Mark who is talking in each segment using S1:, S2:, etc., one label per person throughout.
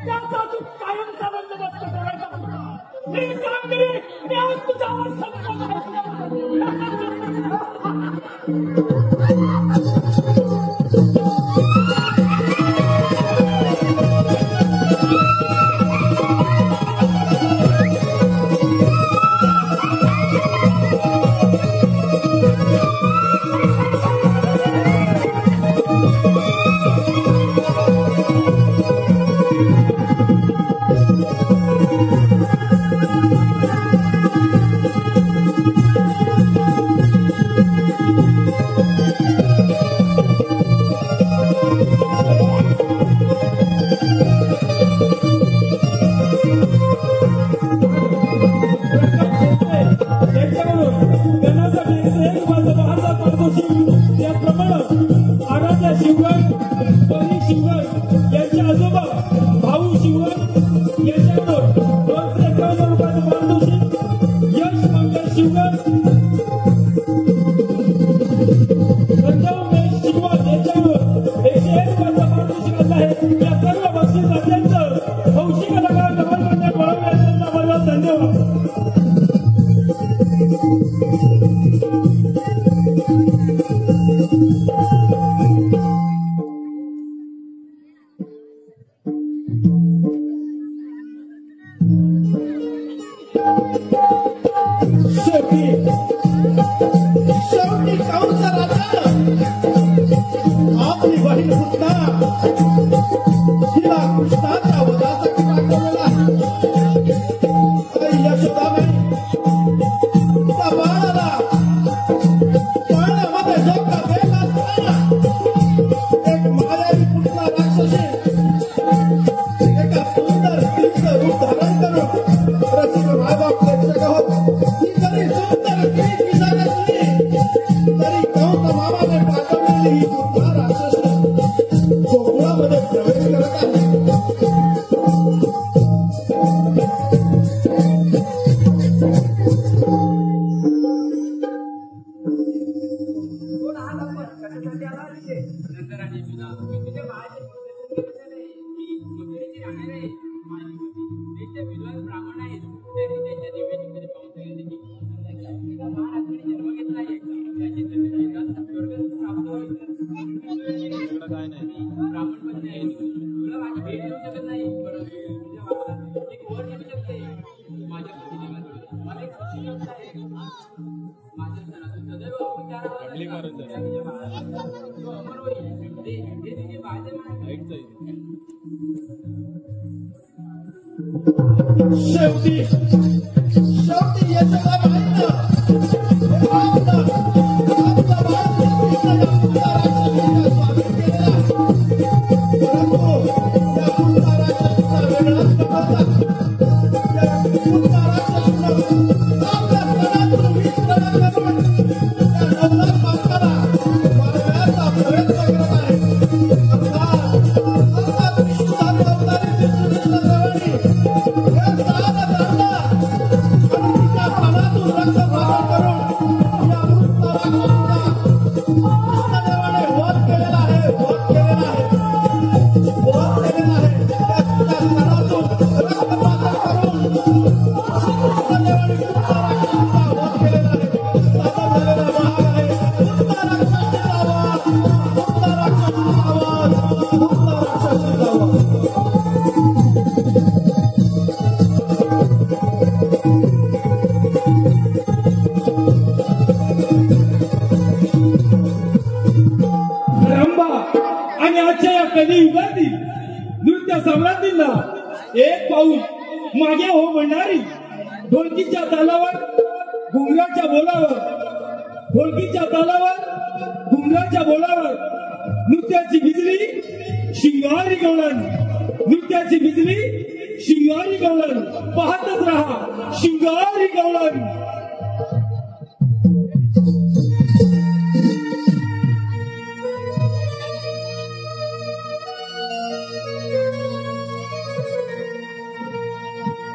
S1: त्याचा तू कायमचा बंदोबस्त करायचा होता. ही कामगिरी मी आज तुझ्यावर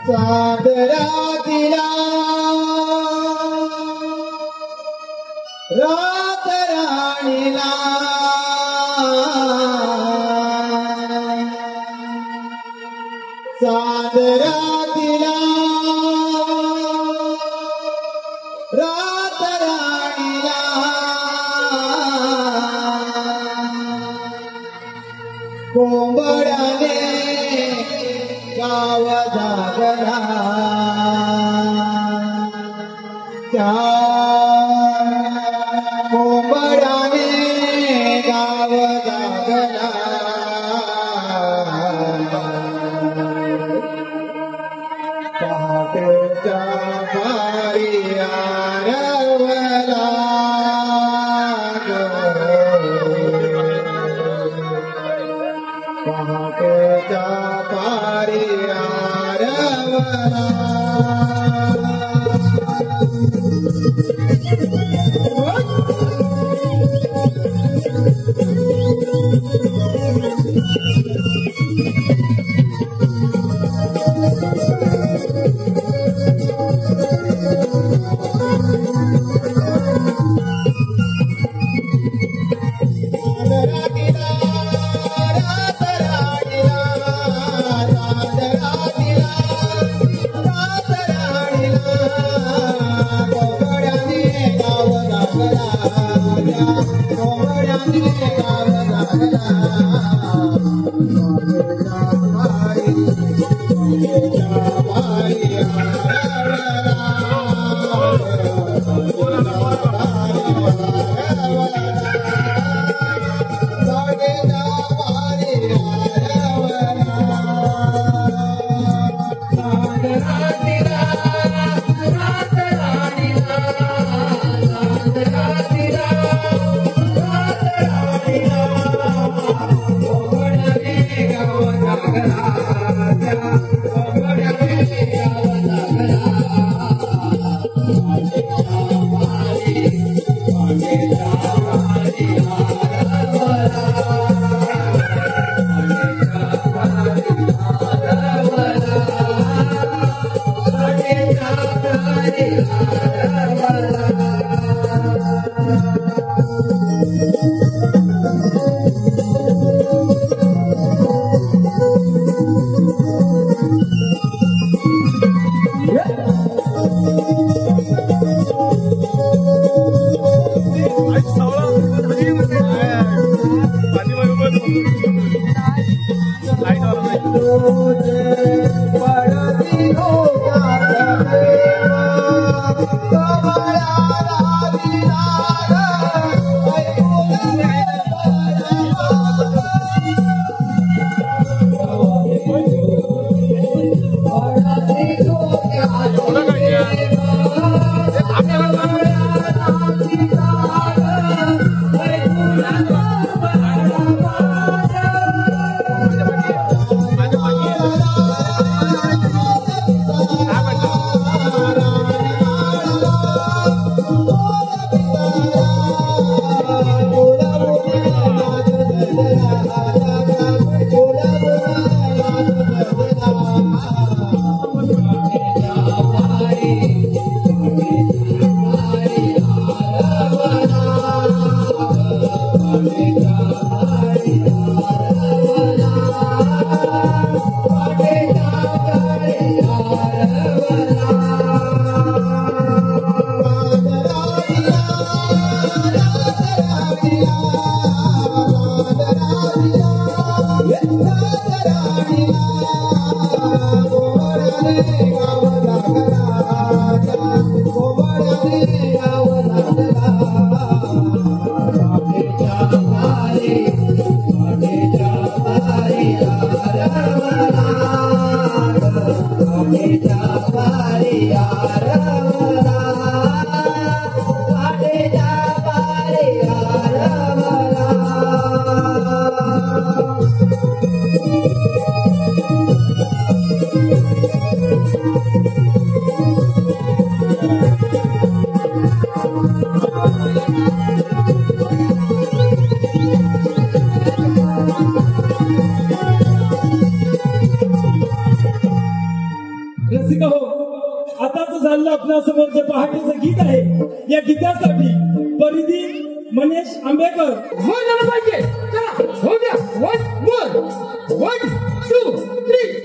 S2: सादरातीला रात राणीला सादरातीला रात राणीला कोंबड्याने गाव जागला त्या कोंबड्याने गाव जागला पहाटेच्या पारी आरवला पहाटेच्या पारी आरवला
S3: पडती हो आपलं आपणासमोर जे पहाटेचं गीत आहे या गीतासाठी परिधी मनेश आंबेकर
S1: हो झालं पाहिजे. चला हो द्या. 1 2 3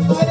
S2: I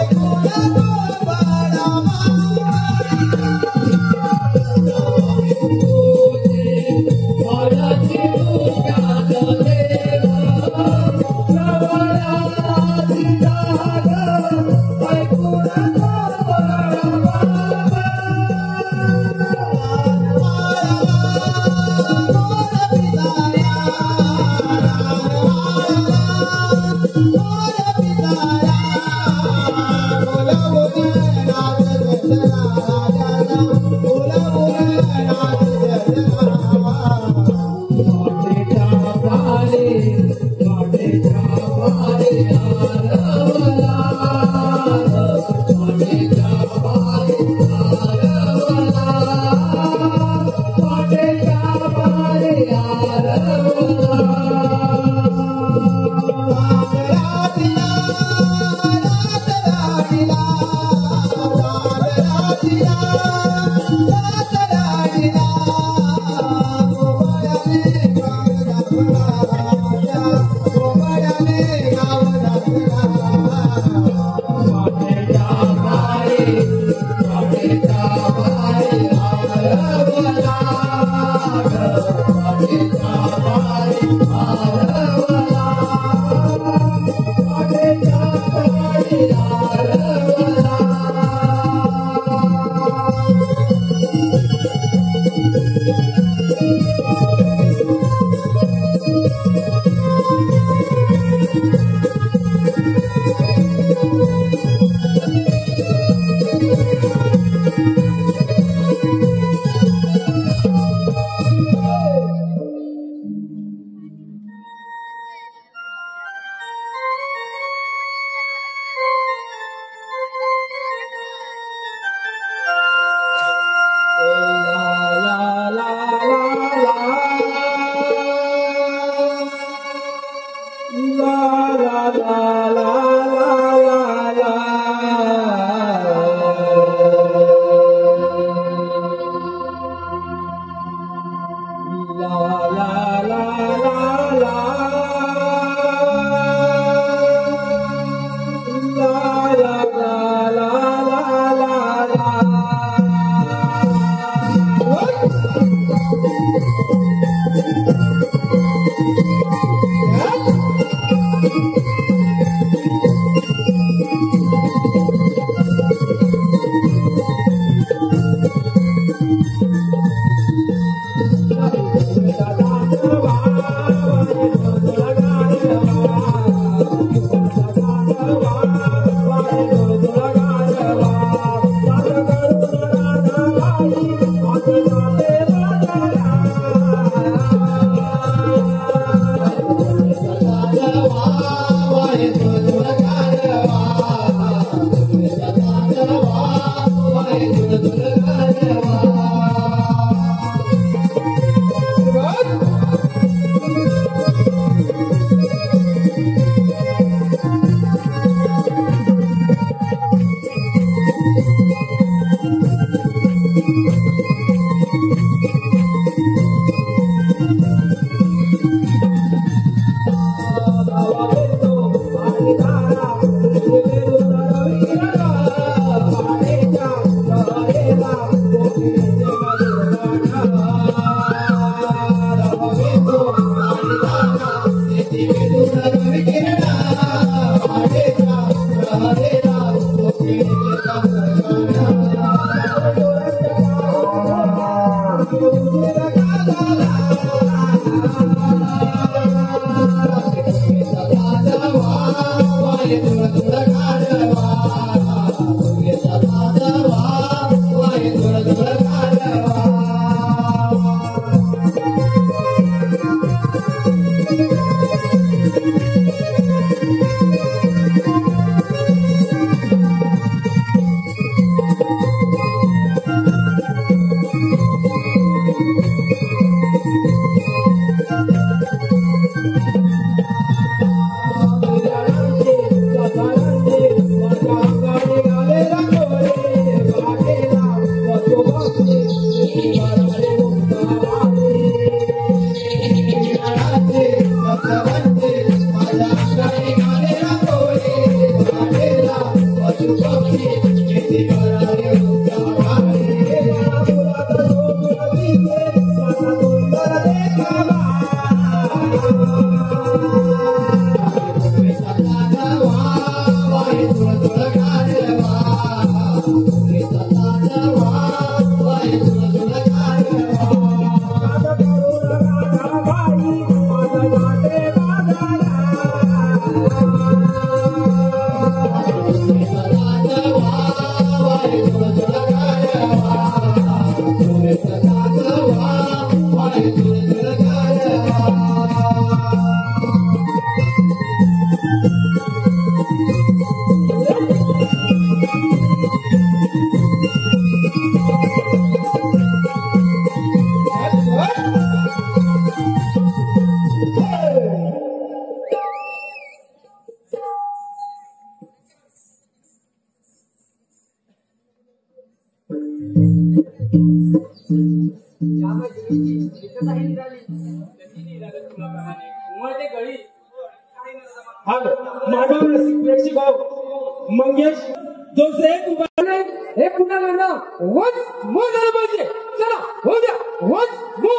S3: माधव प्रेक्षक मंगेश दोनशे एक उभा
S4: हे पुन्हा म्हणणं वच मो झालं पाहिजे. चला हो द्या वच मो.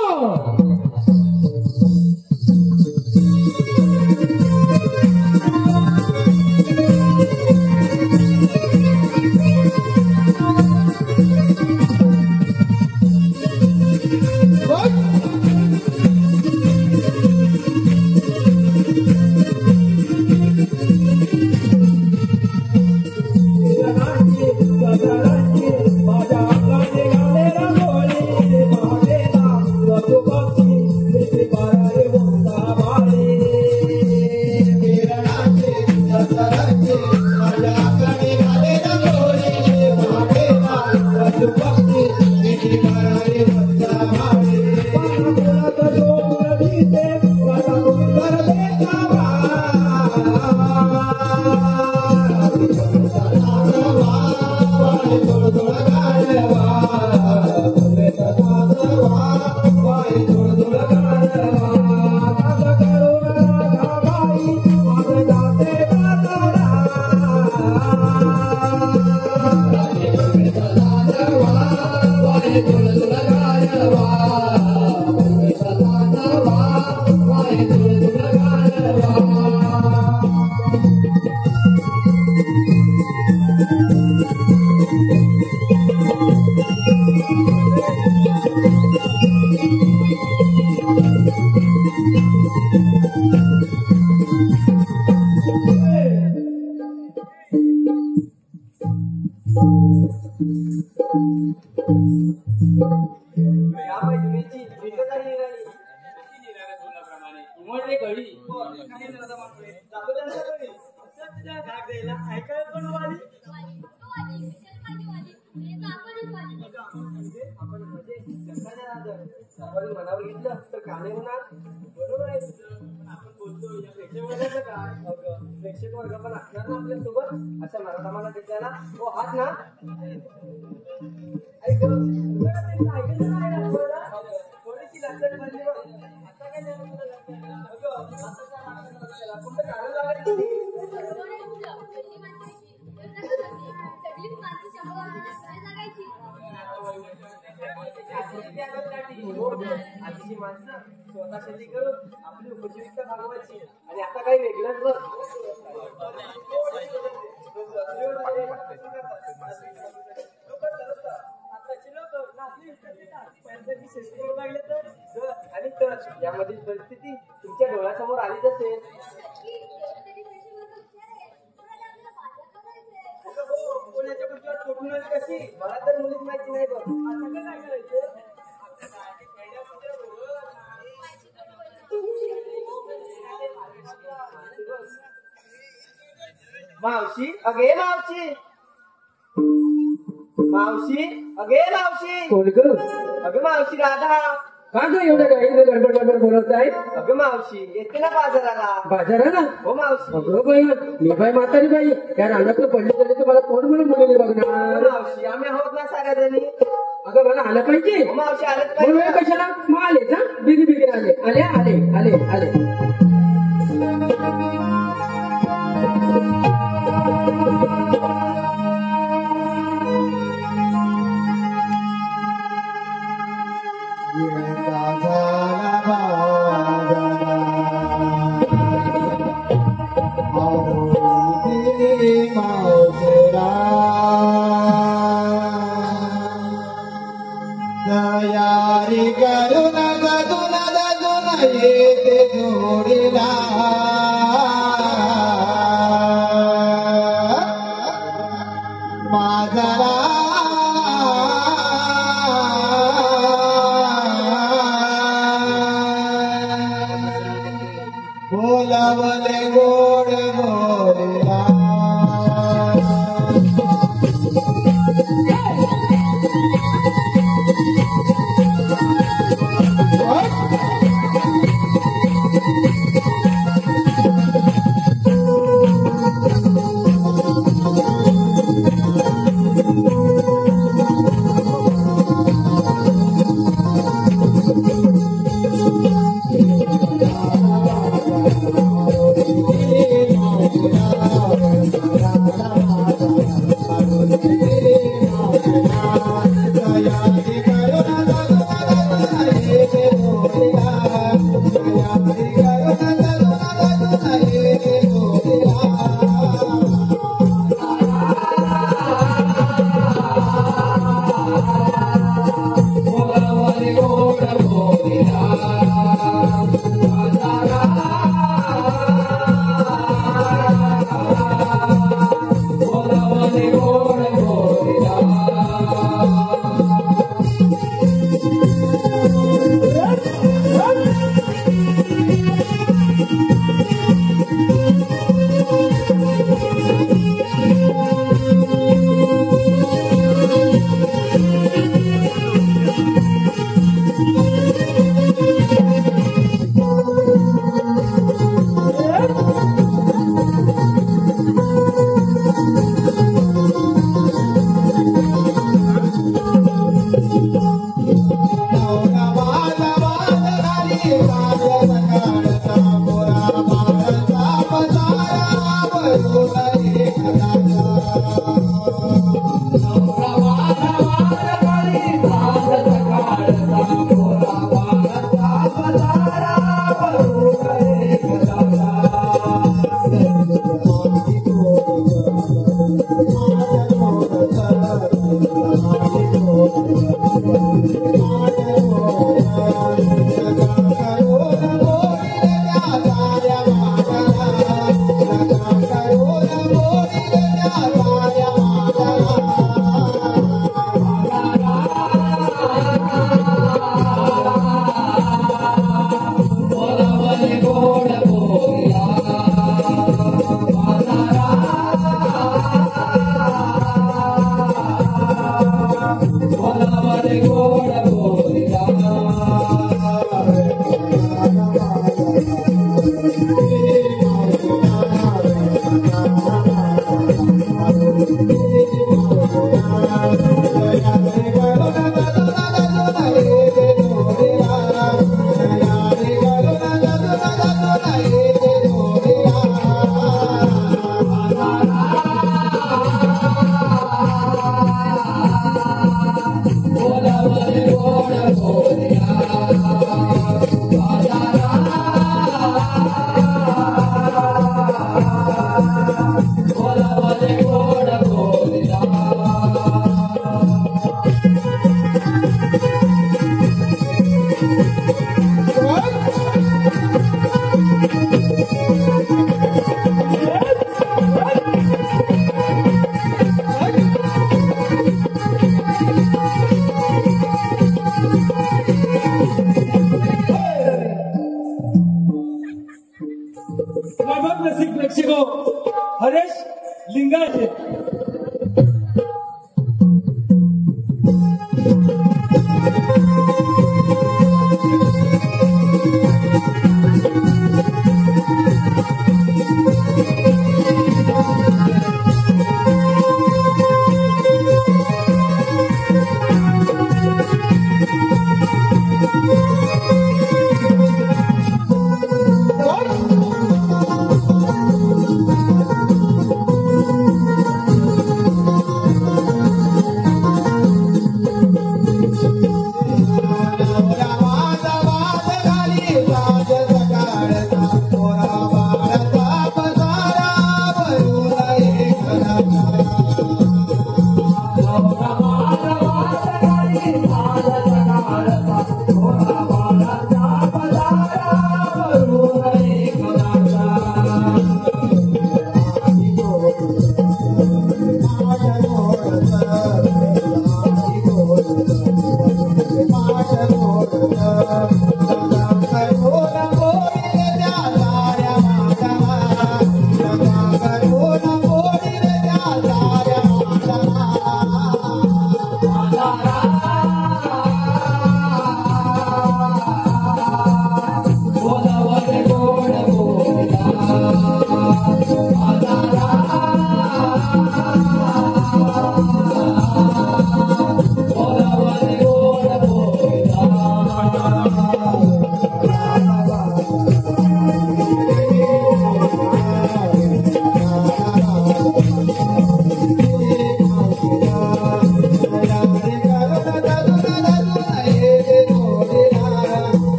S4: आपली उपजीविका भागवायची आणि आता काही वेगळंच बघ. आणि यामधील परिस्थिती तुमच्या डोळ्यासमोर आलीच असेल. कोणाच्या पुढच्यावर ठोकून आली कशी मला तर मुलीच माहिती नाही बघ. आता काय करायचं मावशी अगे मावशी मावशी अगे मावशी
S5: कोण ग?
S4: अगं मावशी राधा
S5: का ग एवढं काही गडबड गडबड बोलत आहे?
S4: अगं मावशी येते ना बाजाराला.
S5: बाजाराला?
S4: हो मावशी.
S5: अगं बाई मी बाई म्हातारी बाई त्या रानातलं पडले तरी तर मला कोण म्हणून मुलीने बघणार?
S4: मावशी आम्ही आहोत ना साऱ्या जणी.
S5: अगं मला आलं पाहिजे.
S4: हो मावशी आलंच
S5: म्हणून
S4: पाहिजे.
S5: कशाला मग आले का? बिगी बिगी आले आले आले आले आले.
S2: मा माजरा बोलावले गोड बोलिला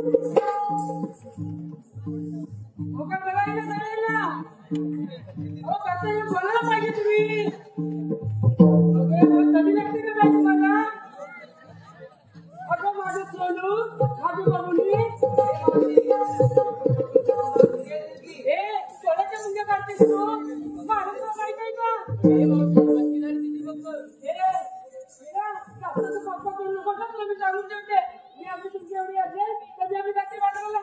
S4: हो का बघायला चालेल ना हो कसं हे बोलायला पाहिजे तुम्ही कधी लागते का काय तुम्हाला अगं माझं सोनू माझी बबुली ए सोन्याच्या मुंग्या काढतेस तू माझं तुला माहित आहे का पप्पा करू नको का तुला मी सांगून ठेवते मी आमची तुमची एवढी असेल कधी आम्ही जाते वाटायला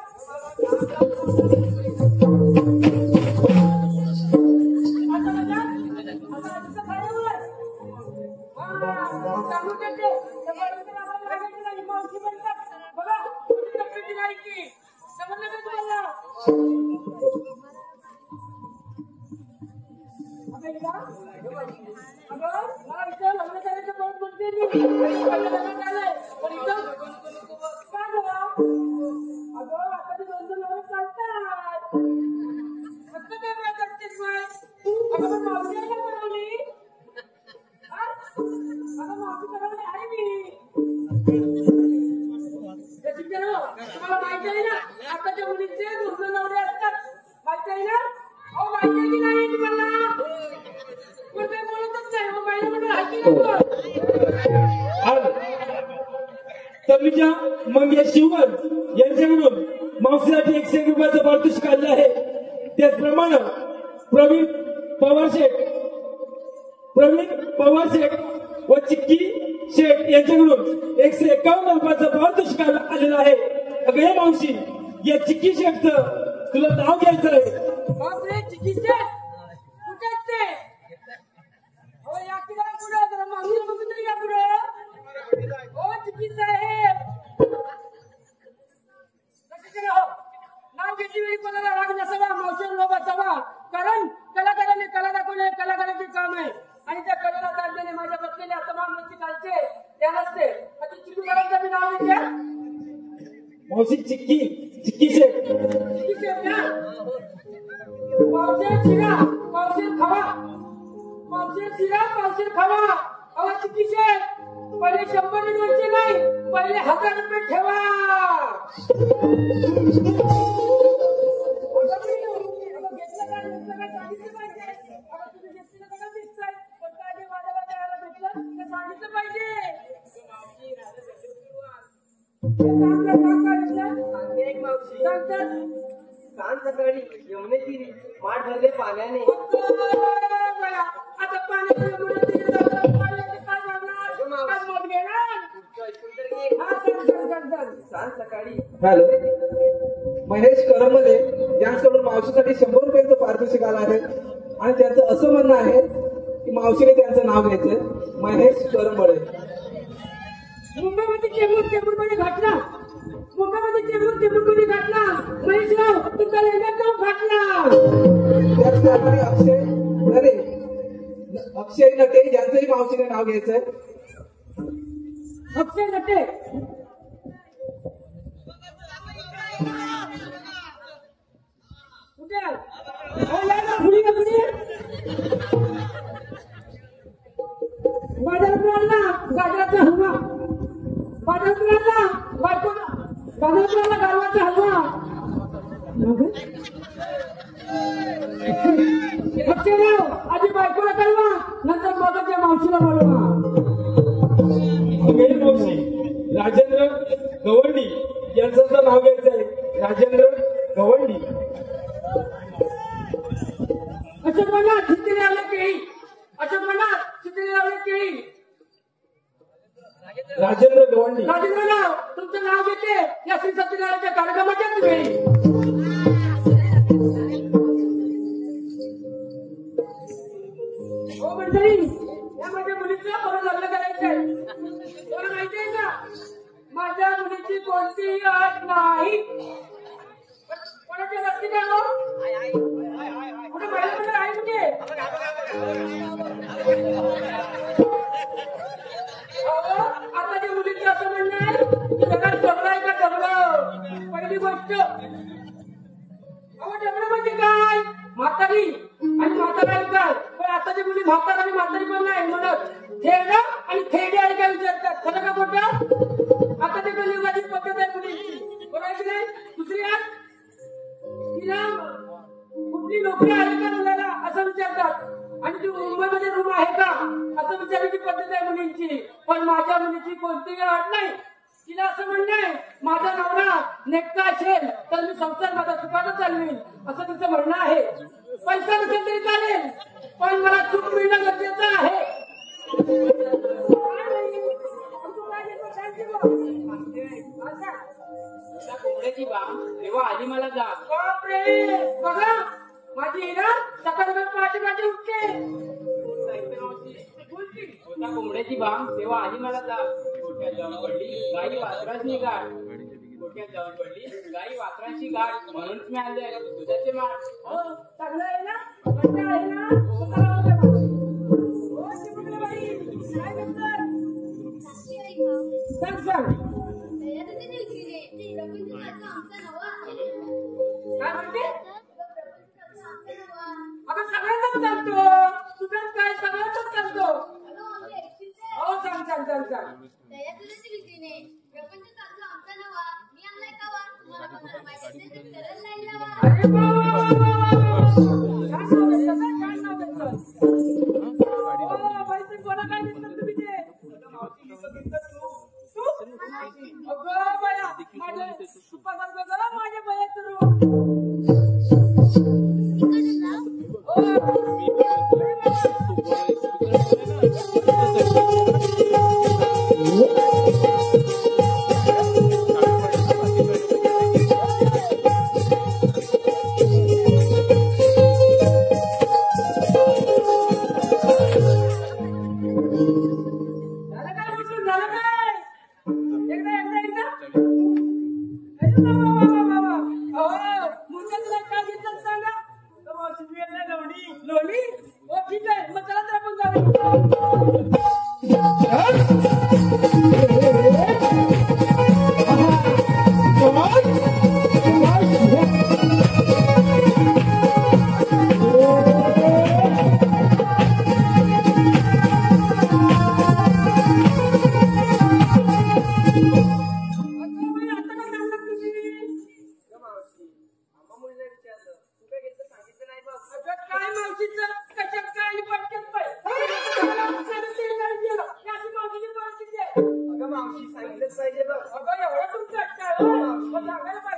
S4: तुम्हाला माहिती आहे ना आताच्या मुलींचे दुसरं नवरे असतात माहिती आहे ना अहो माहिती आहे की नाही तुम्हाला कोणी बोलतच नाही मग महिन्यामध्ये राहायची
S3: तनुजा मंगेश शिवकर यांच्याकडून मावशीसाठी 101 रुपयाचं पारितोषिक काढलं आहे. त्याचप्रमाणे प्रवीण पवार शेठ व चिक्की शेठ यांच्याकडून 151 रुपयाचं पारितोषिक आलेलं आहे. अगं या मावशी या चिक्की शेठचं तुला नाव घ्यायचं आहे.
S4: बापरे चिकित्सा कुठे आहेत ते अहो या किनारा पुढे जरा मागून बघून तरी या पुढे हो चिकित्सा साहेब नाव घेतली वेळी कोणाला राग नसावा मावशीवर लोभ असावा कारण कलाकाराने कला दाखवणे कलाकाराचे काम आहे आणि त्या कलेला दान देणे माझ्या बसलेल्या तमाम रसिकांचे ध्यान असते. आता चिकू करायचं मी नाव घेते
S3: मावशी चिक्की शेठ
S4: ना पावशेर शिरा पावशेर खावा अहो चिक्की शेठ पहिले 100 आणि 200 नाही पहिले 1000 रुपये ठेवा.
S5: सकाळी यमुनेची माठ भरले पाण्याने
S4: आता सकाळी
S5: हॅलो महेश करमले यांच्याकडून मावशीसाठी 100 रुपयांचं पारितोषिक आलं आहे आणि त्यांचं असं म्हणणं आहे की मावशीने त्यांचं नाव घ्यायचं महेश करमळे.
S4: मुंबईमध्ये चेंबूरमध्ये घटना महेशराव तुमचा लेंगात नाव घातला.
S5: त्याचप्रमाणे अक्षय नटे यांचंही मावशीने नाव घ्यायचंय.
S4: अक्षय नटे कुठे हो या ना पुढे बाजारात आणला गाजराचा हलवा बाजारात आणला गारवाचा हलवा अक्षयराव आधी बायकोला कळवा नंतर मगाच्या मावशीला बोलवा.
S3: मावशी राजेंद्र गवंडी यांचं नाव घ्यायचं आहे. राजेंद्र गवंडी
S4: अशोक मनात चित्रे लावले केळी
S3: राजेंद्र गवंडी
S4: राजेंद्रराव तुमचं नाव घेते या श्री सत्यनारायणच्या कार्यक्रमाच्याच वेळी. हो मंडळी या माझ्या मुलीचं परत लग्न करायचंय. तुम्हाला माहिती आहे का माझ्या मुलीची कोणतीही अट नाही. कोणाच्या रस्ते का कुठे महिला आहे कुठे आता त्या मुलीचं असं म्हणणं आहे की जगात डबडं आहे का डबडं. पहिली गोष्ट अहो डबडं म्हणजे काय म्हातारी आणि म्हातारा ऐकाल पण आताची मुली म्हातारा आणि म्हातारी पण नाही म्हणत थेरडं आणि थेरडे ऐका विचारतात खरं का खोटं. आता ते कलियुगाची पद्धत पद्धत आहे मुलींची बरोबर नाही. दुसरी आठ तिला कुठली नोकरी आहे का मुलाला असं विचारतात आणि ती मुंबईमध्ये रूम आहे का असं विचारायची पद्धत आहे मुलींची. पण माझ्या मुलीची कोणतीही अट नाही. तिला असं म्हणणं आहे माझा नवरा नेटका असेल तर मी संसार माझा सुखानं चालवीन असं तिचं म्हणणं आहे. पैसा नसेल तरी चालेल पण मला चूक मिळणं गरजेचं आहे.
S6: कोंबड्याची बा तेव्हा आधी मला जा.
S4: बापरे बघा माझी हिरा सकाळ पहाटे उठते.
S6: होता कोंबड्याची बा तेव्हा आधी मला जा. गोठ्यात जाऊन पडली गाई वासरांची गाठ. गोठ्यात जाऊन पडली गाई वासरांची गाठ म्हणूनच मी आले दुधाचे माठ.
S4: चांगलं आहे ना घट्ट आहे ना स्वतःला होते बा. हो चिमुकलीबाई काय करतात सांग सांग काय म्हणते आपण सगळ्यांनाच सांगतो तुझंच काय सगळ्यांनाच सांगतो. हो सांग सांग सांग सांग अरे वा वा वा वा वा छान नाव घेतलं. हो बाई तुम्ही कोणा काय घेतलं तुम्ही ते अगं बया माझे पसंत करा माझ्या बयाचं रूप.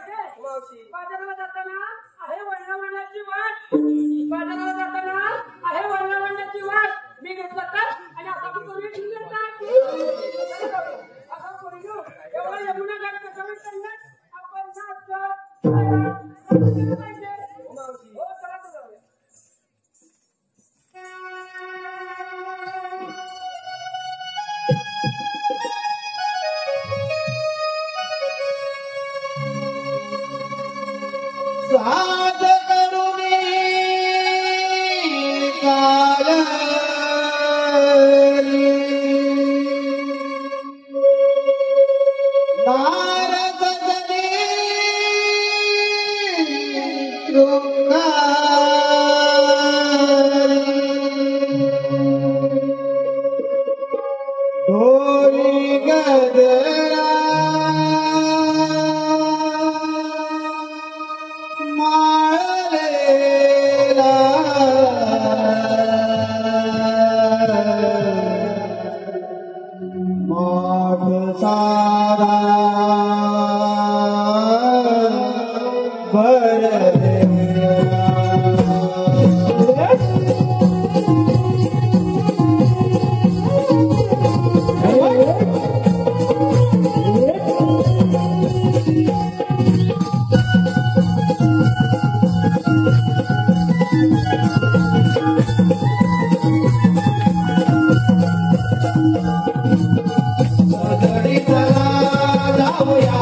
S4: बाजाराला जाताना आहे वळणावळणाची वाट. बाजाराला जाताना आहे वळणावळणाची वाट. मी घेतलं तर आणि आता पण कोणी घेतलं आता कोणी एवढा यमुना घाट कसं म्हणतात आपण पाहिजे. हो चला तर जाऊया.
S2: साध करुणी काल नारद जनी ढोरी गदरा माळलेला माठ सारा जाऊया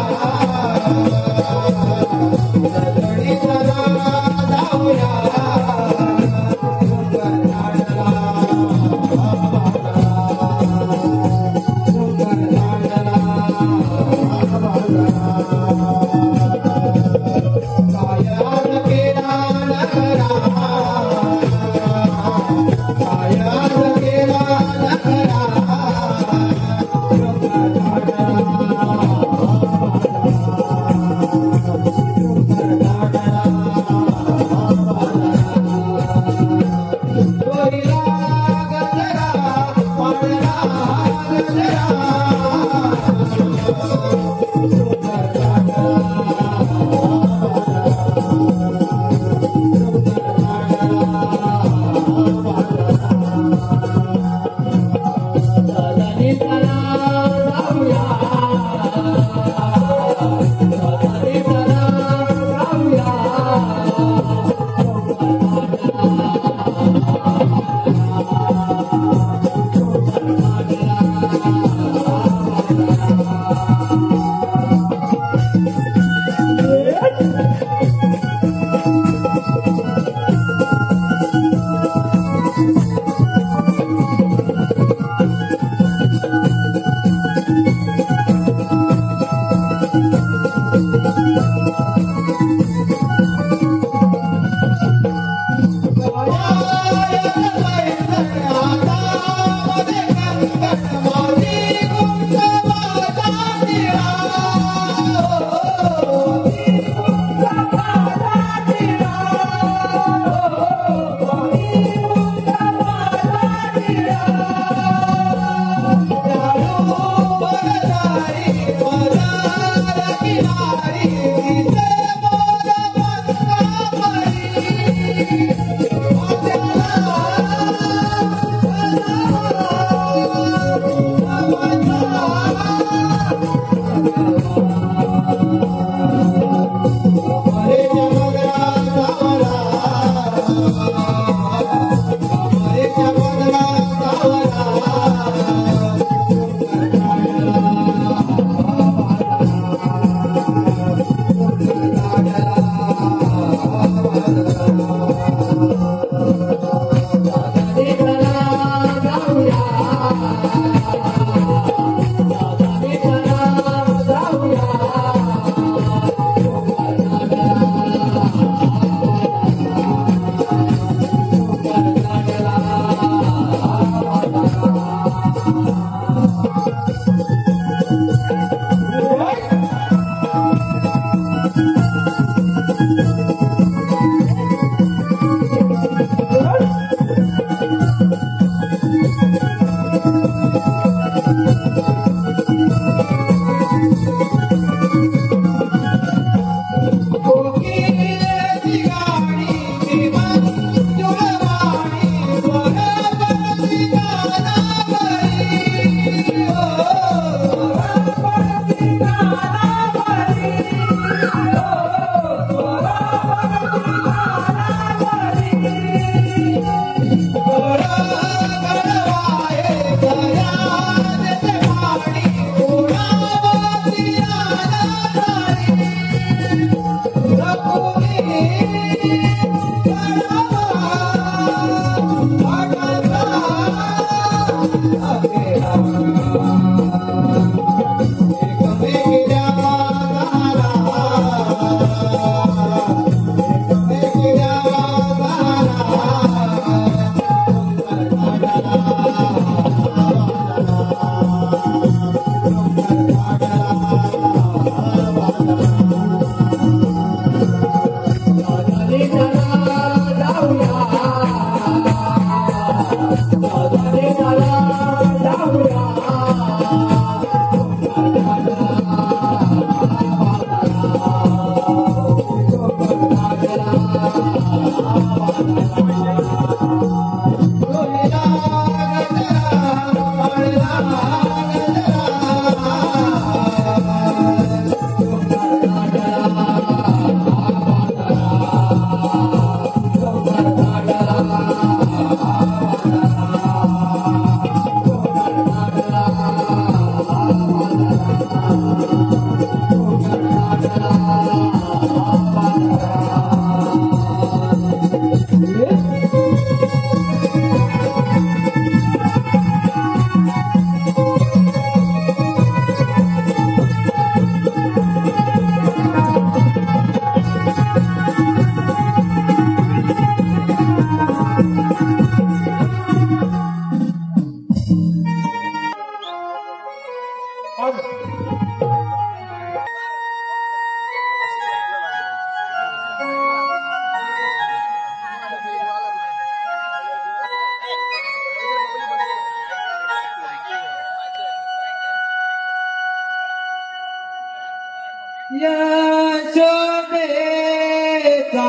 S5: यशोदेचा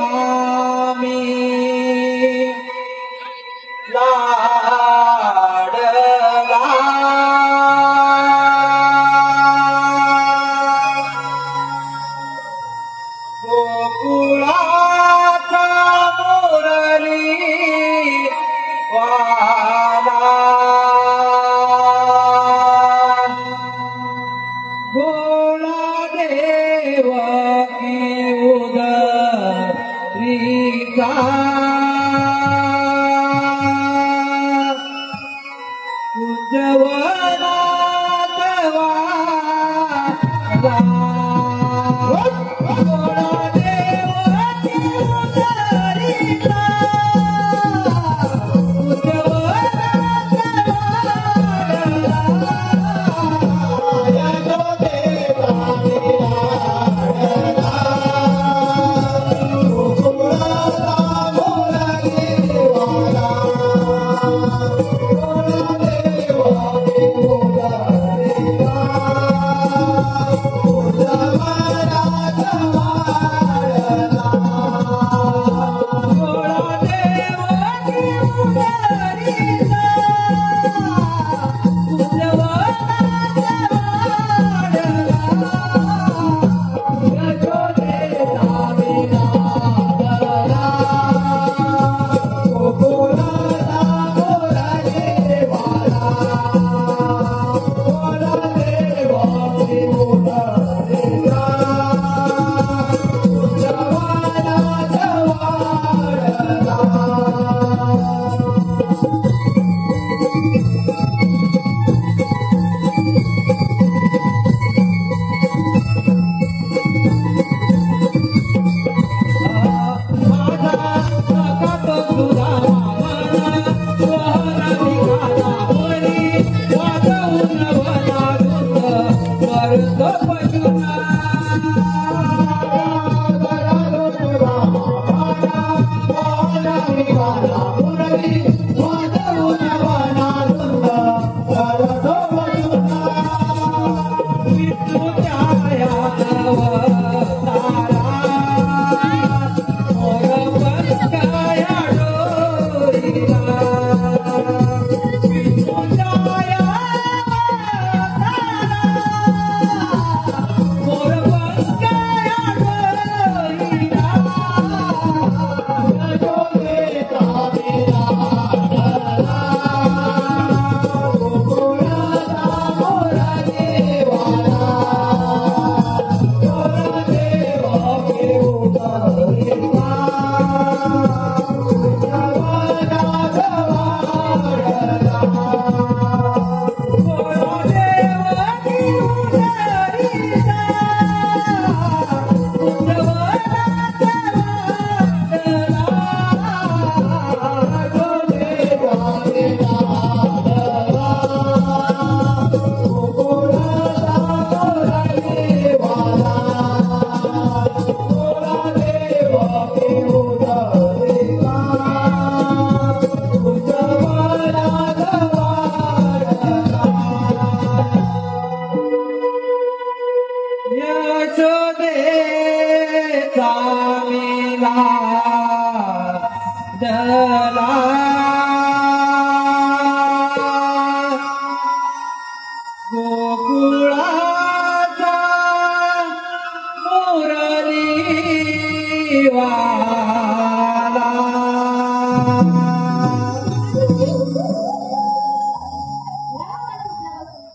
S5: मी लाडला गोकुळाचा मुरली वाला भोळा देवकी उदरीचा उज्जवला देवा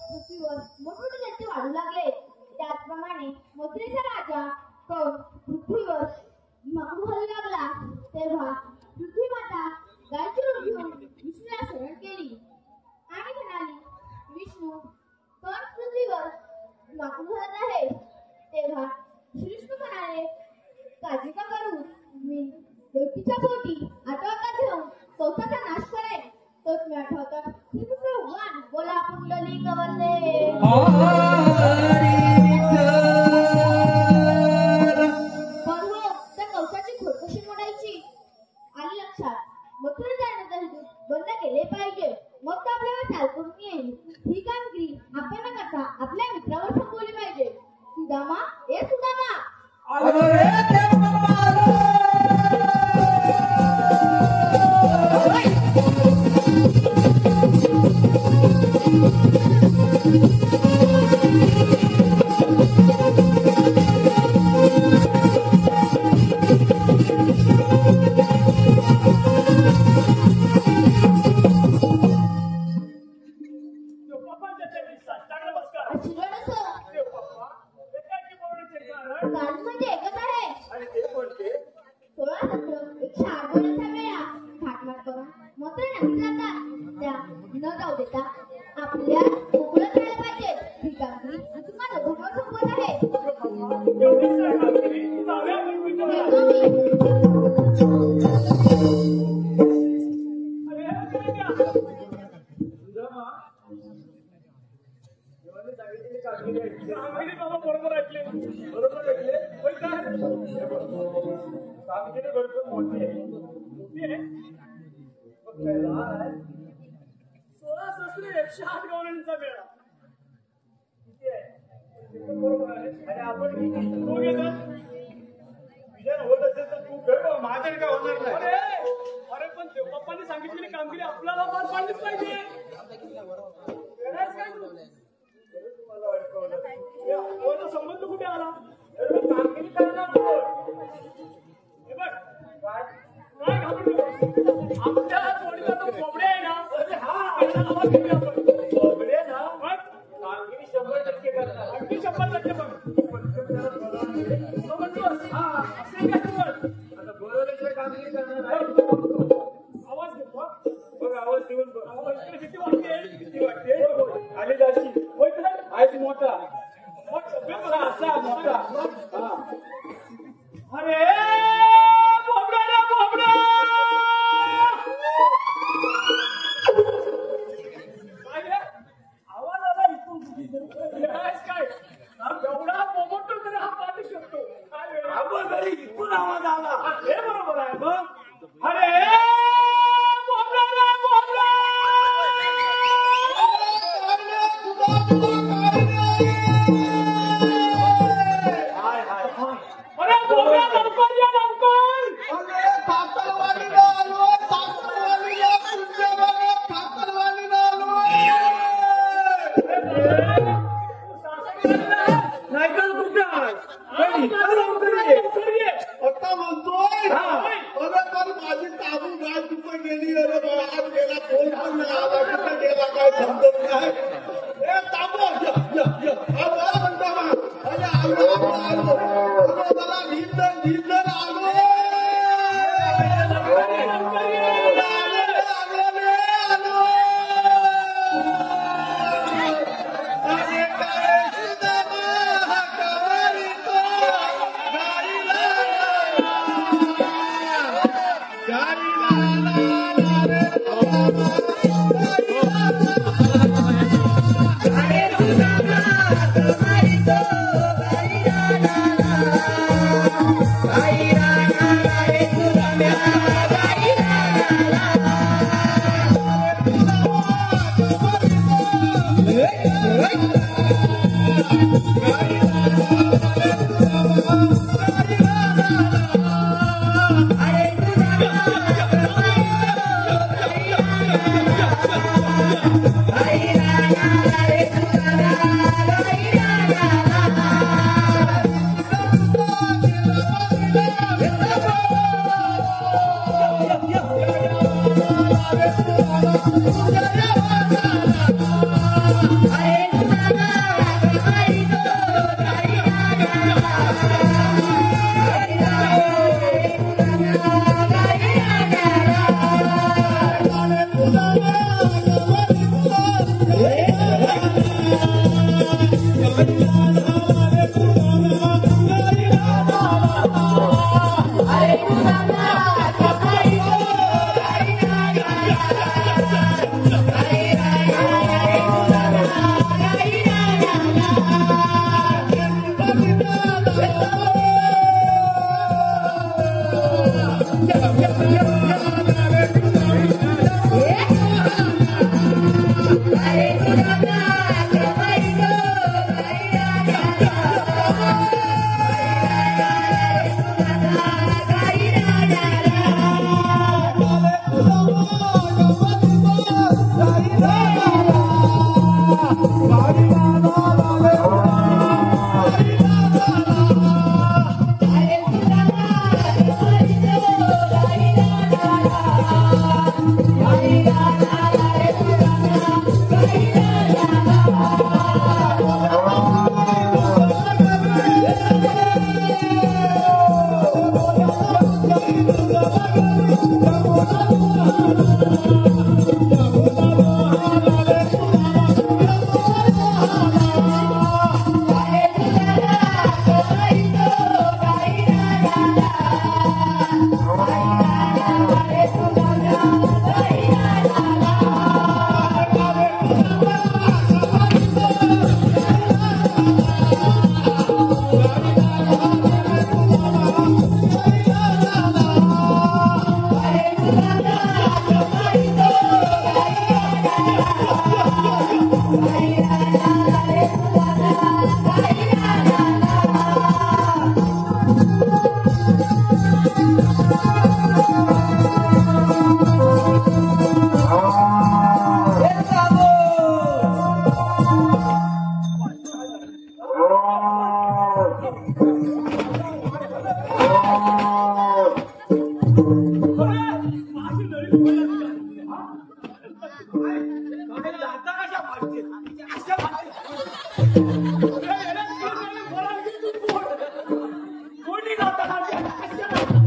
S7: पृथ्वीवर मोठमोठे नेते वाढू लागले. त्याचप्रमाणे मथुरेचा राजा कंस पृथ्वीवर मागू घालू लागला. तेव्हा पृथ्वी माता गायीचे रूप घेऊन विष्णूला शरण केली आणि म्हणाली, विष्णू, कंस पृथ्वीवर मागू घालत आहे. तेव्हा श्रीविष्णू म्हणाले, काळजी का करू, मी देवकीच्या पोटी आठवतात घेऊन कंसाचा नाश करेन. तो तुम्ही आठवतात श्रीकृष्ण भगवान बोला कुंडली कवरले. पण हो, त्या कंसाची खोड कशी मोडायची आली लक्षात. मथुरा जाण्याचा हेतू बंद केले पाहिजे, मग तो आपल्याला चाल करून येईल. ही कामगिरी आपण न करता आपल्या मित्रावर सोपवली पाहिजे. सुदामा, ए सुदामा,
S1: पप्पांच्या चरणी साष्टांग नमस्कार.
S7: आशीर्वाद असो.
S1: अरे पप्पा, हे काय की बोलण्याचे कारण?
S7: कारण म्हणजे एकच आहे.
S1: आणि ते कोणते?
S7: 16 सत्र 108 बोलांच्या वेळा थाटमाट करून मथुरा नक्की जातात. त्या न जाऊ देता आपल्या गोकुळात राहायला पाहिजे. ही कामगिरी तुम्हाला दोघांवर सोपवत आहे.
S1: एवढीच आहे कामगिरी. जाऊया आपण विचारायला.
S7: येतो मी.
S1: अरे काय द्या? सुदामा, देवाने सांगितलेली कामगिरी ऐकली. कामगिरी बाबा बरोबर ऐकले. बरोबर ऐकले? होय काय? कामगिरी भरपूर मोठी आहे. मोठी आहे? मग काय लहान आहे? 16 शस्त्रे 108 गवळणीचा मेळा. किती आहे? ते पण बरोबर आहे. आणि आपण किती? तो घेतात? विजय होत असेल तर तू कर बा. माझ्याने काय होणार नाही. अरे पण पप्पांनी सांगितलेली कामगिरी आपल्याला पार पाडलीच पाहिजे. वेडायच काय तू? मला अडकवलं. हे अडकवण्याचा संबंध कुठे आला? अरे मग कामगिरी करणार कोण? हे बघ, काय घाबरू नको. आमच्या जोडीला तो बोबडे आहे ना. अरे हा, त्याला आवाज देऊया आपण. बोबडे ना? मग कामगिरी 100% करणार. अगदी 100% बघ. समजतोस? हा, असे काय तू बघ. आता बोलवल्याशिवाय कामगिरी करणार आहे. आवाज देतो हा. बघ, आवाज देऊन बघ. आवाज इकडे किती वाटते? किती वाटते? आली जाशी. होय तर? आहेच मोठा. मग सगळं असा मोठा. हा. अरे बोबडा रे बोबडा. काय रे? आवाज आला इथून कुठेतरी. काय एवढा बोबडतो तरी हा पाठू शकतो. काय वेळ? अगोदर इथून आवाज आला. हे बरोबर आहे. मग अरे बोबडा रे बोबडा. हाय हाय हाय. अरे बोबडा लवकर या लवकर. नाहीतर कुठं? लवकर ये.
S2: आता म्हणतोय
S1: हा.
S2: अरे पण माझी ताबू गाय कुठं गेली. अरे बा, आज गेला फोन पण नाही आला. कुठं गेला काय समजत नाही. ए ताबू, म्हणता अरे आलो आलो. अरे मला नींद आलो.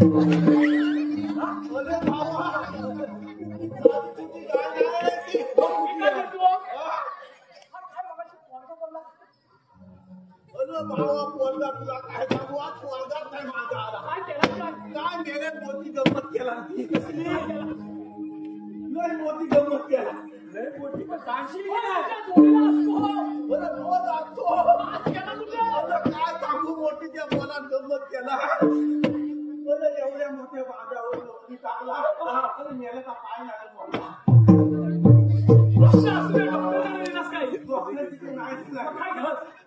S2: अरे भावा तुझी गाय आहे ती. अरे भावा पोरगा तुला काय सांगू आज पोरगाच नाही माझा आला. काय मेल्यात मोठी गंमत केला ती. लय मोठी गंमत केला. बरं रोज असतो. अरे काय सांगू मोठी त्या पोरात गंमत केला. बरं एवढ्या मोठ्या बांधावर नोकरी टाकला. अरे मेल्याचा पाय नाही मोठा. डॉक्टरची नाहीच नाही.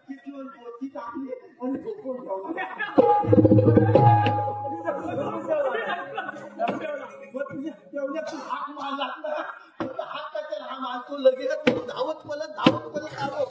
S2: कितीवर पोती टाकली आणि झोपून ठेवला. तेवढ्या तू हात मारलात ना. हात त्याच्या हा मारतो लगेच धावत पलत आलो.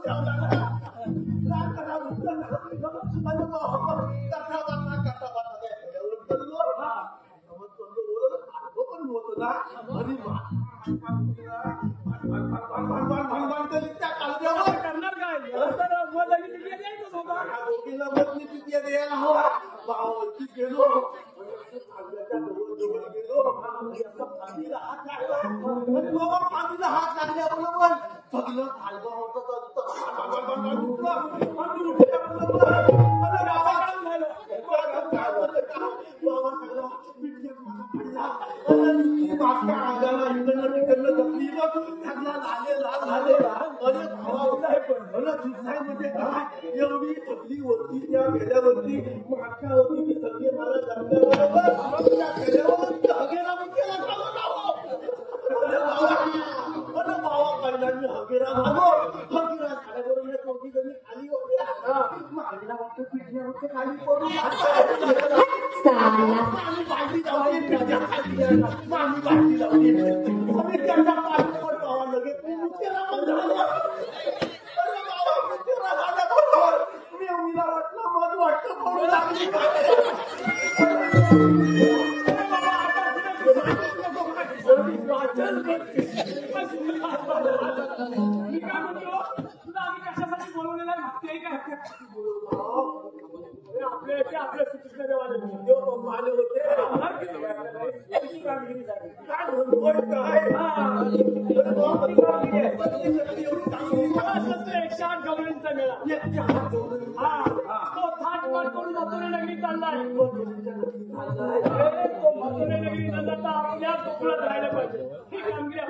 S1: करणार काय मग आणि तिथे द्यायचं होता
S2: दोघीला मधली पिती द्यायला हवा भावाची गेलो फांदीला हात लागला आणि बाबा फांदीला हात लागल्याबरोबर सगळं खालबा होतं एवढी थकली होती त्या भेड्यावरती मागच्या होती ती थकली मला जमल्याबरोबर त्या भेड्यावर हगेरा केला बाबा पहिल्यांदा हगेरा झालो हगेरा झाल्याबरोबर चौथी जणी खाली होत्या मागीला वाटतं पिठण्यावरती खाली पडून मामी बाजी लावली पिठ्या खाली मामी बाजी लावली आम्ही त्यांच्या पाठीवर बाबा लगेच त्याला पण झालं मी वाटलं मध वाटतं पडू लागली
S1: मी काय म्हणतो तुला आम्ही कशासाठी बोलवलेला मागते काय आपल्या श्रीकृष्ण देवाने देव आले होते कामगिरी झाली काय म्हणतोय काय 108 गवळींचा मेळा तो थाट पाट करून मथुरे नगरी चाललाय तो मथुरे नगरी न जाता आपल्या कोकणात राहायला पाहिजे ही कामगिरी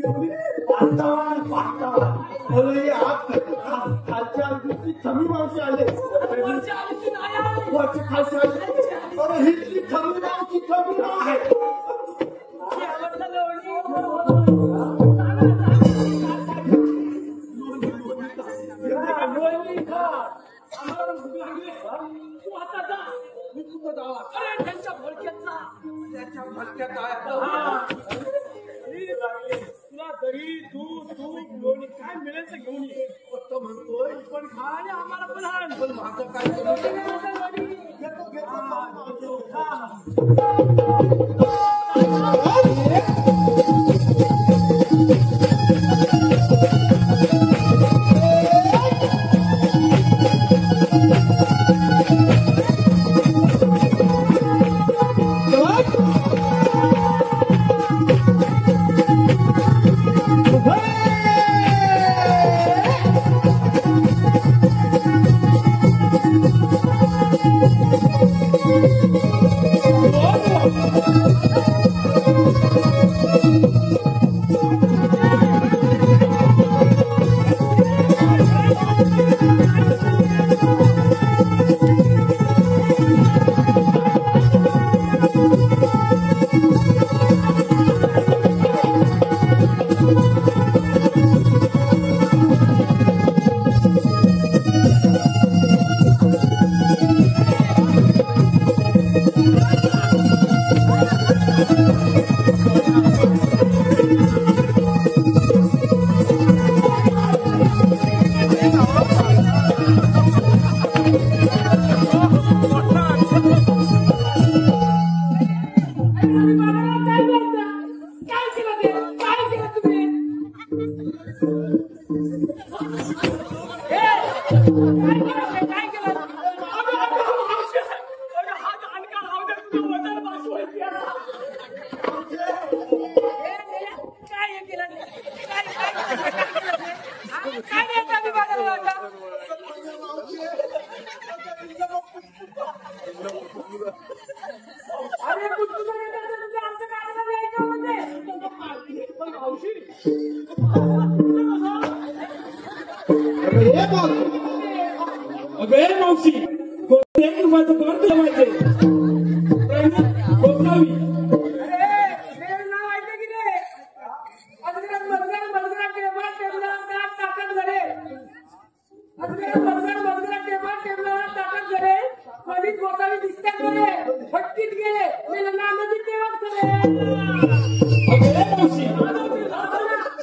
S2: एवढी खालच्या आमची थमी मावशी आले
S4: वरच्या आलीची नाही आहे.
S2: वरची खालची आले अरे ही थमी मावशी आहे
S4: शेवटचं लोणी. लोणी खा. आम्हाला भूक लागली. तू आता जा. मी तुझं गावात. अरे त्यांच्या भडक्यात जा.
S2: त्याच्या भटक्यात आहे
S1: तुला दही दूध तूप लोणी काय मिळेल तर घेऊन ये
S2: तो म्हणतोय
S1: पण खा आणि आम्हाला पण आण.
S2: पण माझं काय घेतो घेतो
S3: अगं मावशी कोणत्याही रुपाचं कोण तुला माहिती गोसावी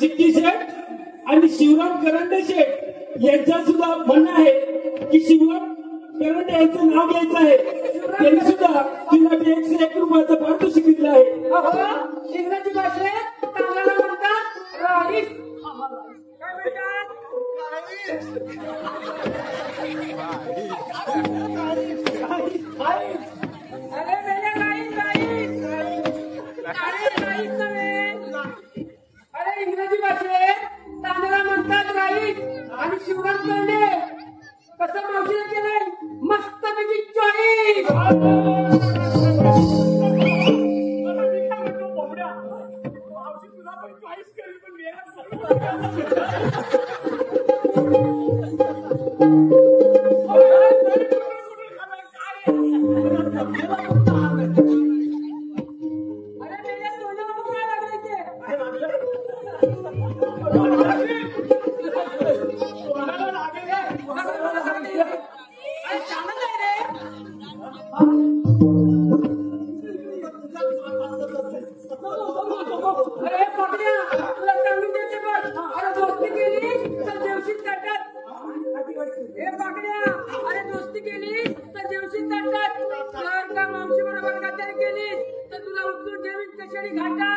S3: चिक्की शेठ आणि शिवराम करंडे शेठ यांच्या सुद्धा म्हणणं आहे की शिवराम करंडे यांचं नाव घ्यायचं आहे. त्यांनी सुद्धा तुला 101 रुपयाचं पारितोषिक दिलं आहे.
S4: इंग्रजी भाषेत तांदळाला म्हणतात राईस. काय म्हणतात? अरे मेरे राईस राईस अरे राईस नव्हे. अरे इंग्रजी भाषेत तांदळा म्हणतात राईस. आणि शिवराम करंडे कसं मावशीला केलंय मस्तपैकी चॉईस.
S1: मावशी तुला पण चॉईस करेल पण मेरा
S4: अरे मेल्या तोंडावर काय लागायचे? अरे चालत आहे रे. अरे पकड्या तुला सांगून देते बघ. अरे दोस्ती केली तर जेवशीत ताटात. हे पकड्या अरे दोस्ती केली तर जेवशीत ताटात. जर का मावशी बरोबर गद्दारी केली तर तुला उचलून ठेवीन कशाने घाटात.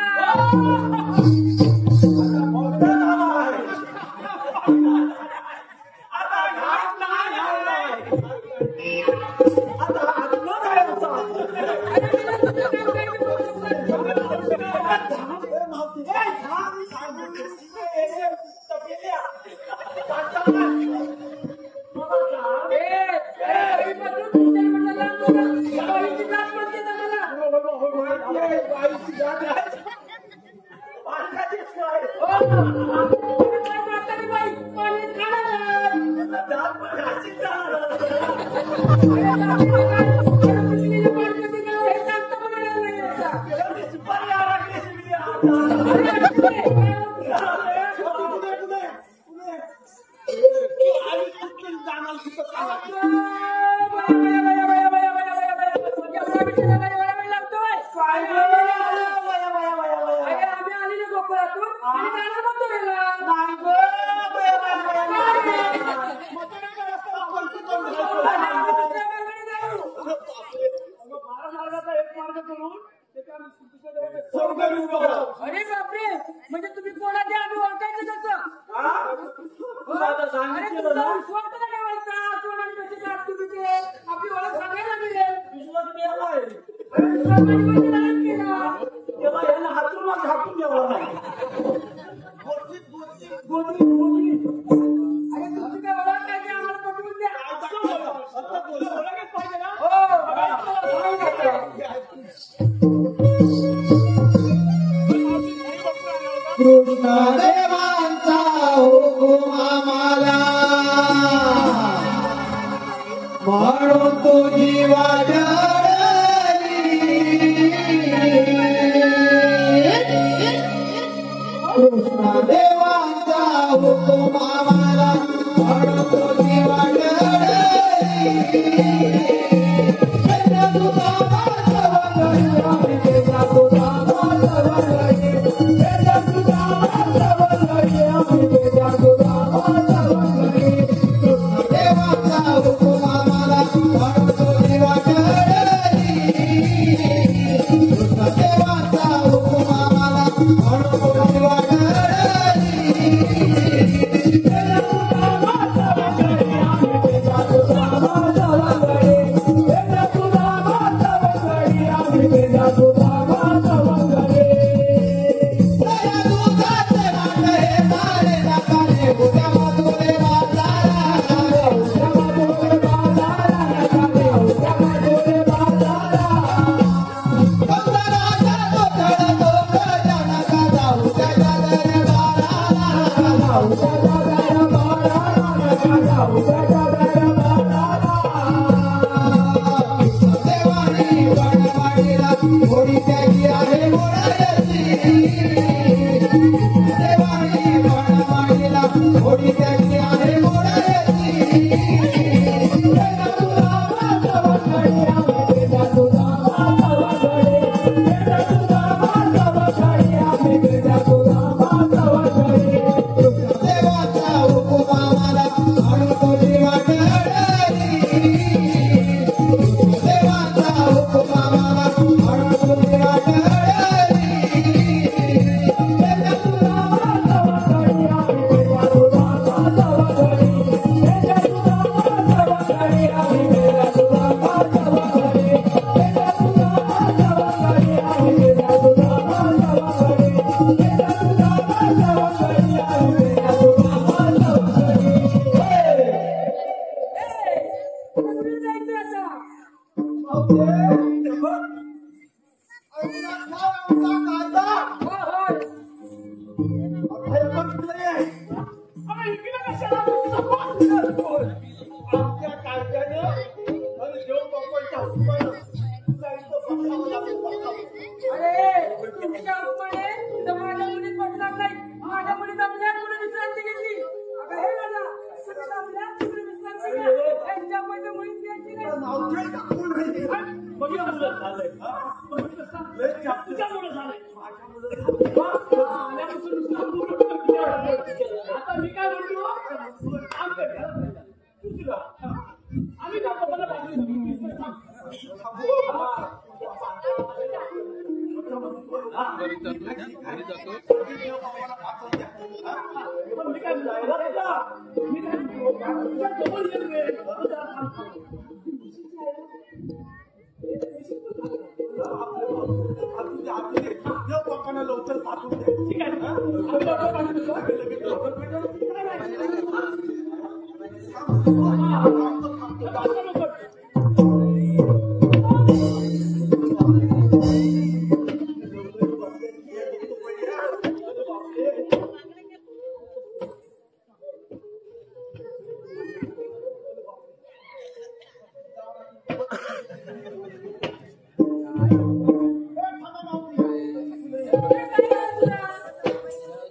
S2: काय
S4: आणि जाणार मथुरेला.
S2: नाही गं, मथुरेला रस्ता कोलकाता
S4: दुसऱ्या मार्गाने जाऊ.
S1: बारा मार्गाचा एक मार्ग करून
S2: स्वर्गात उभं राहा.
S4: अरे बापरे, म्हणजे तुम्ही कोणाचे आम्ही ओळखायचं कसं?
S1: आता
S4: अरे
S1: सांगितलं ना
S4: तुमचा विश्वास कसा ठेवायचा? कोणाची कशी जात तुम्ही ते आपली ओळख सांगायला मिळेल.
S1: विश्वास मिळालाय
S4: अरे विश्वास म्हणजे नाहीच केला.
S1: तेव्हा याला हातून ठेवला नाही
S2: गोदरी
S4: अरे तुमची काय ओळख काय ते आम्हाला पटवून द्या.
S2: आता बोलायलाच पाहिजे ना.
S4: हो, सांगून द्या.
S2: कृष्ण देवांचा हुकुम आम्हाला म्हणून तुझी वाजली. कृष्ण देवांचा हुकुम आम्हाला म्हणून तुझी वाजली.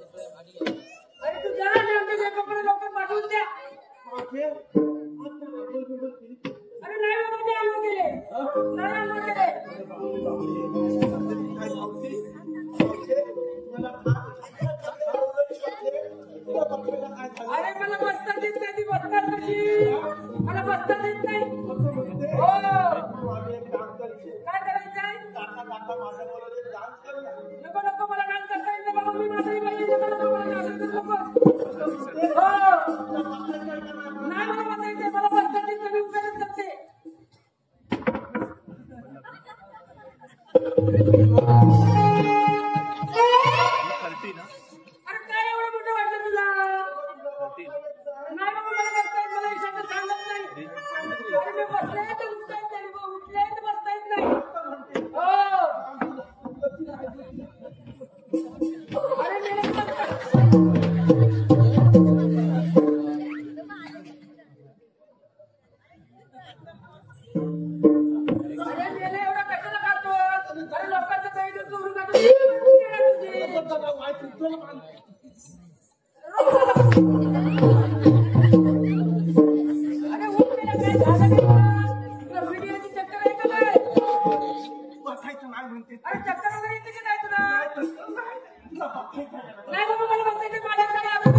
S4: अरे तू जा ना, आमचे कपडे लवकर पाठवून द्या.
S2: माझे आता
S4: नाही मला बसायचंय, मला बसताना कमी उपकारच करते. अरे काय एवढं मोठं वाटलं तुला? नाही बाबा मला बसता येत, मला शब्द सांगत नाही. अरे मी बसले तर उठता येत नाही, उठले तर बसता येत नाही. हो अरे मेले एवढा कशाला खातो? अरे लोकांचं काही दिवस सोडून जातो. अरे उठ मेला, काय झालं का? तुला व्हिडिओची चक्कर आहे का काय? अरे चक्कर वगैरे येते की नाही तुला? नाही बाबा मला बसायचं, माझ्याकडे आता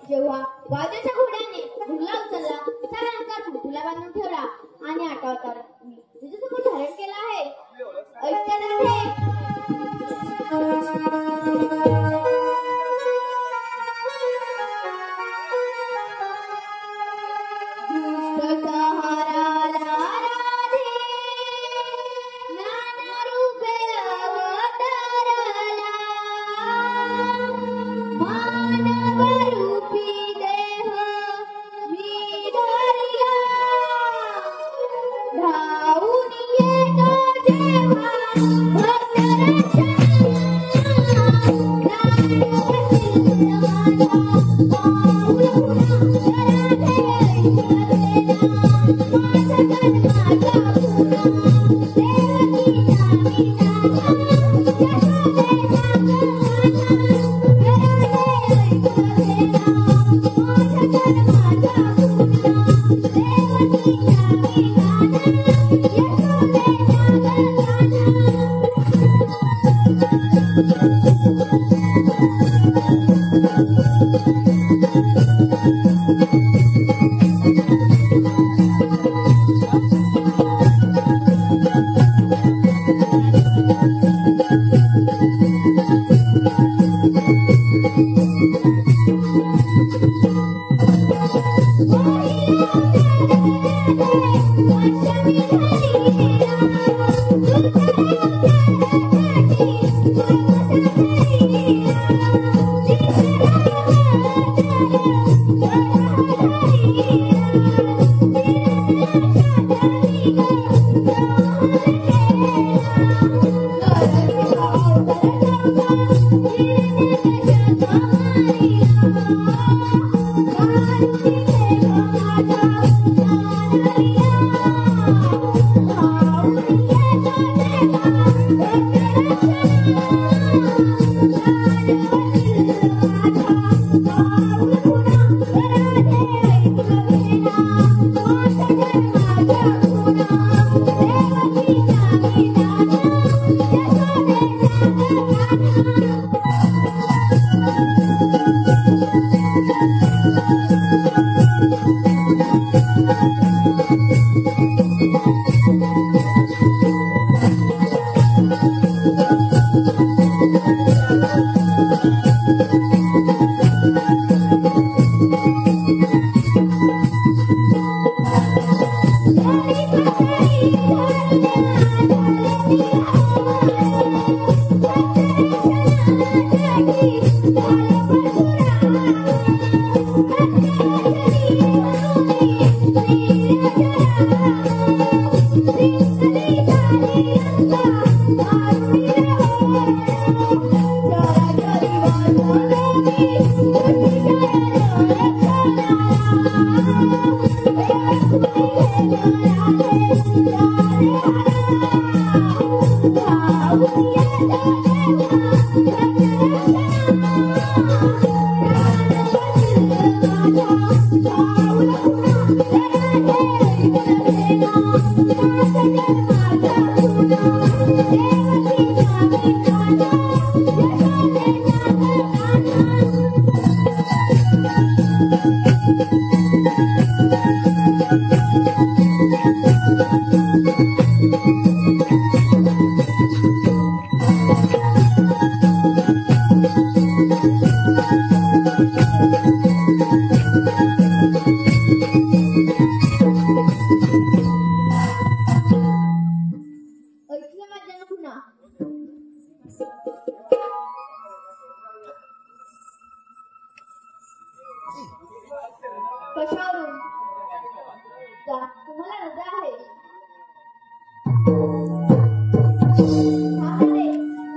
S4: जेव्हा वाद्याच्या घोड्याने घुरला उचलला त्यानंतर तुला बांधून ठेवला आणि आठवतात तुझ्यासमोर धारण केला आहे. ऐकतात
S7: Oh, कशावरून जा तुम्हाला रजा आहे ठाकरे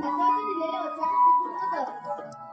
S7: सासवाने दिलेले वचन तू पूर्ण कर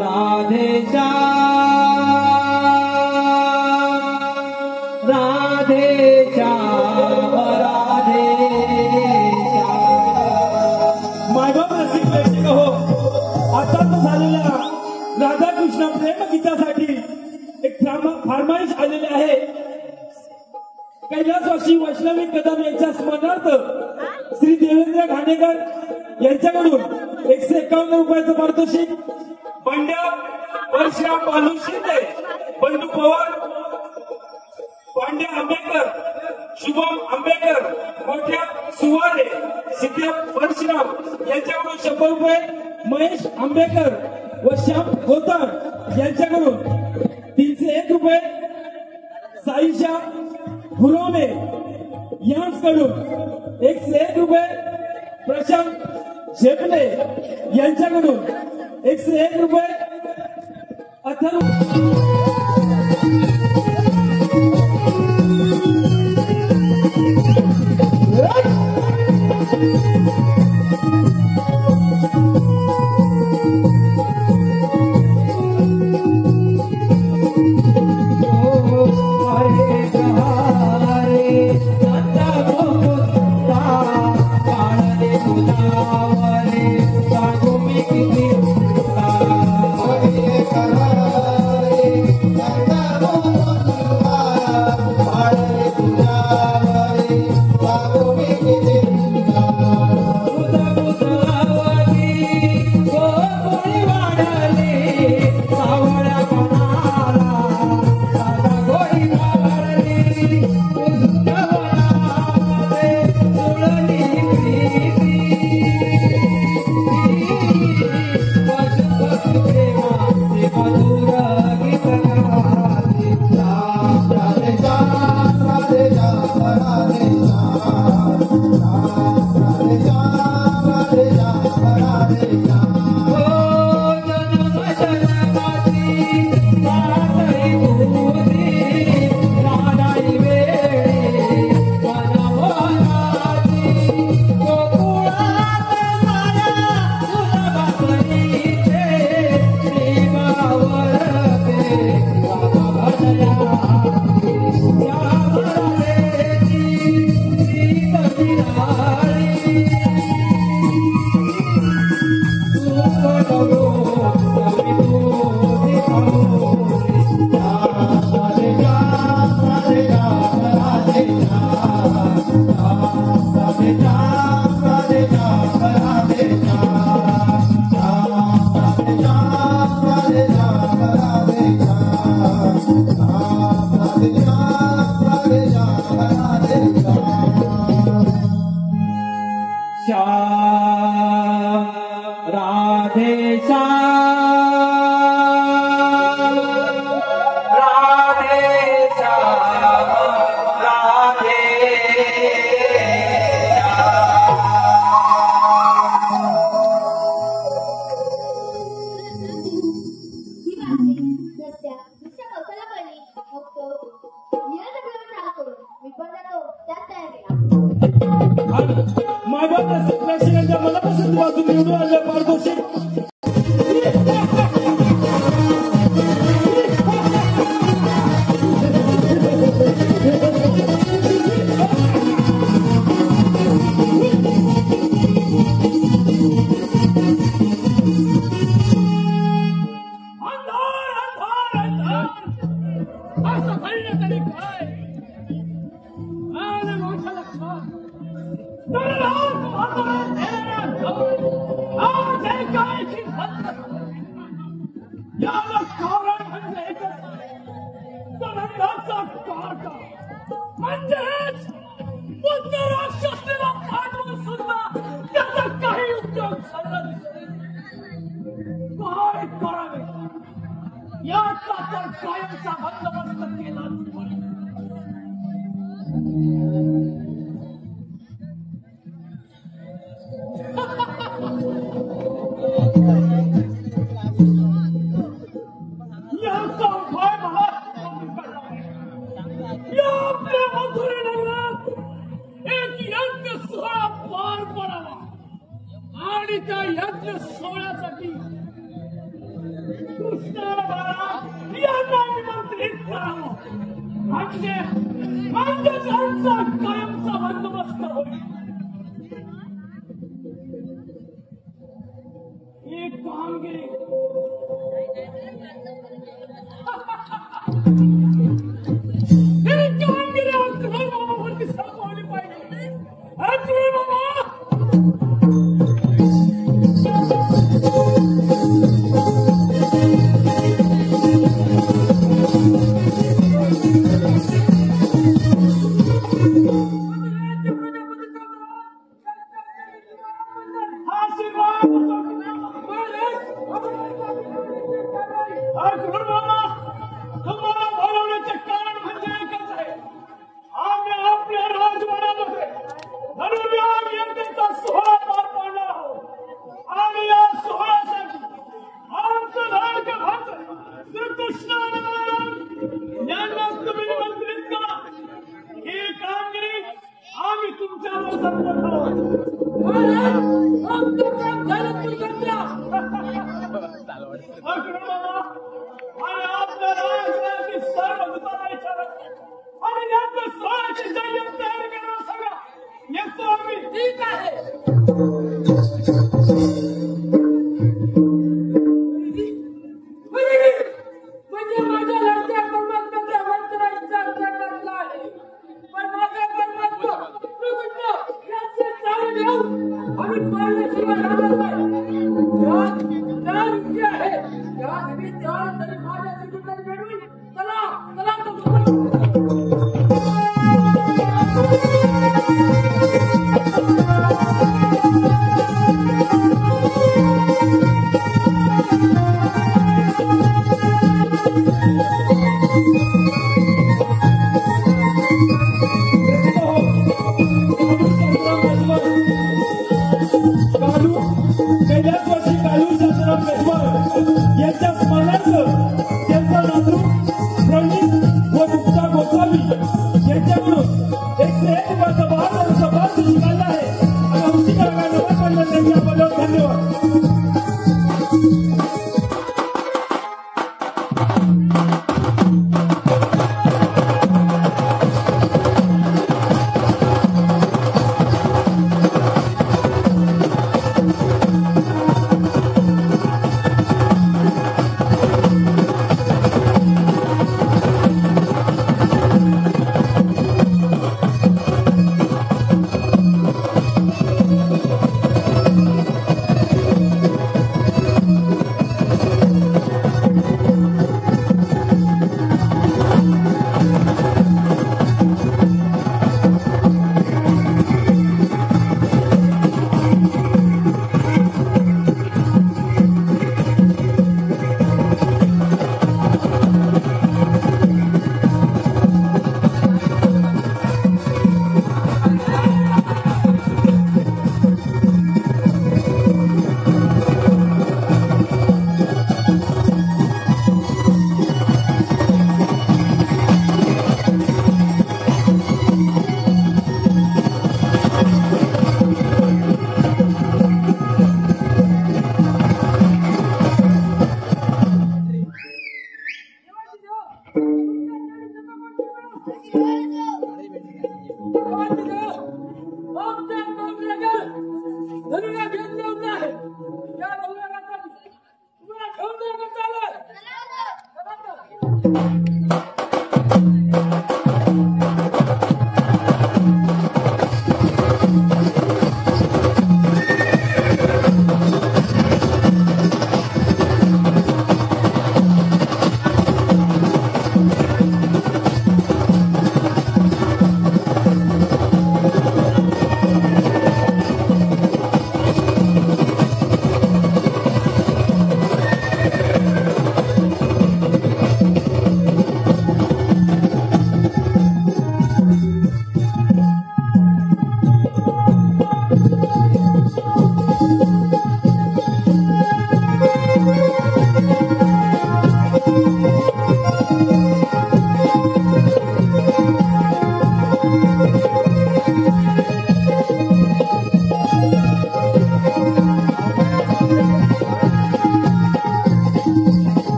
S5: राधे
S3: मायबाप रसिक प्रेक्षक हो, आता झालेल्या राधाकृष्ण प्रेम गीतासाठी एक फरमाईश आलेली आहे. कैलासवासी वैष्णवी कदम यांच्या स्मरणार्थ श्री देवेंद्र घाणेकर यांच्याकडून 151 रुपयाचं पारितोषिक बंड्या परशुराम बालू शिंदे, बंडू पवार, पांड्या आंबेकर, शुभम आंबेकर, मोठ्या सुवारे, सिद्ध्या परशुराम यांच्याकडून 100 रुपये, महेश आंबेकर व श्याम खोतार यांच्याकडून 301 रुपये, साईशा गुरवणे यांच्याकडून 101 रुपये, प्रशांत झेपले यांच्याकडून 101 रुपये, अथर्व मायबाप रसिक प्रेक्षकांच्या मनापासून वाजून निवडून आणलं पारितोषिक
S1: याला कारण म्हणजे एकच दंडाचा काटा म्हणजेच बुद्ध राक्षसीला पाठवून सुद्धा त्याचा काही उपयोग झाला नाही. काय करावे याचा तर कायमचा बंदोबस्त केलाच पाहिजे. त्या यज्ञ सोहळ्यासाठी कृष्ण म्हणजे त्यांचा कायमचा बंदोबस्त होईल. ही कामगिरी अक्रोड मामावरती सोपवली पाहिजे. अक्रोड मामा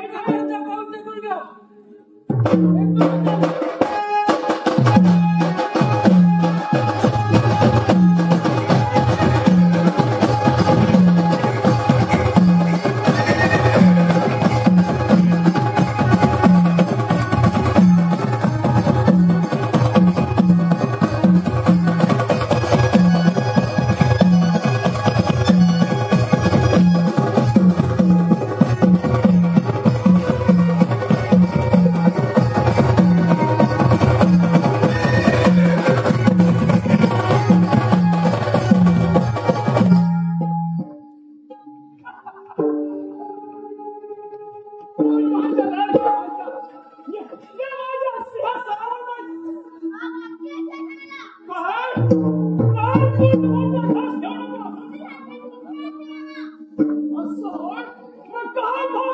S4: घराचा पाऊस देखून घ्या
S1: असं मग काय भाव